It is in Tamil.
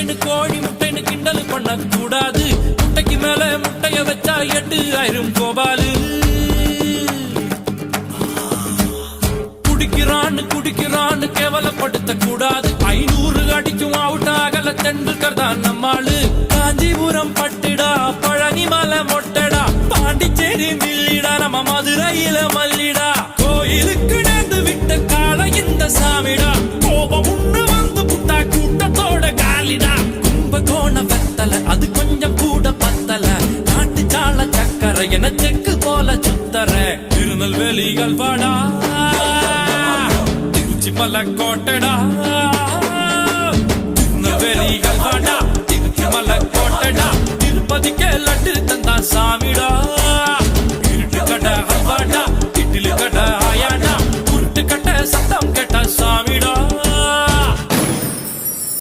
முட்டைன்னு கோழி முட்டைன்னு கிண்டல் பண்ண கூடாது. முட்டைக்கு மேல முட்டைய வச்சா 8000 கோபாலு. குடிக்கிறான்னு கேவலப்படுத்த கூடாது. 500 அடிக்கும் அவுட் ஆகல தெண்டுல்கர் தான் நம்மாளு. காஞ்சிபுரம் பட்டுடா, பழனிமலை மொட்டடா, பாண்டிச்சேரி மில்லிடா, நம்ம மதுரையில மல்லிடா. கோயிலுக்கு நேர்ந்து விட்ட கால இந்த சாமிடா. கோபம் உண்ணு வந்து புட்டா கூட்டத்தோட காலிடா. கும்பகோண வெத்தல அது கொஞ்சம் கூட பத்தல. நாட்டு சால சக்கரை என செக்கு போல சுத்தர. திருநெல்வேலிகள் வாடா, மலை கோட்டடா.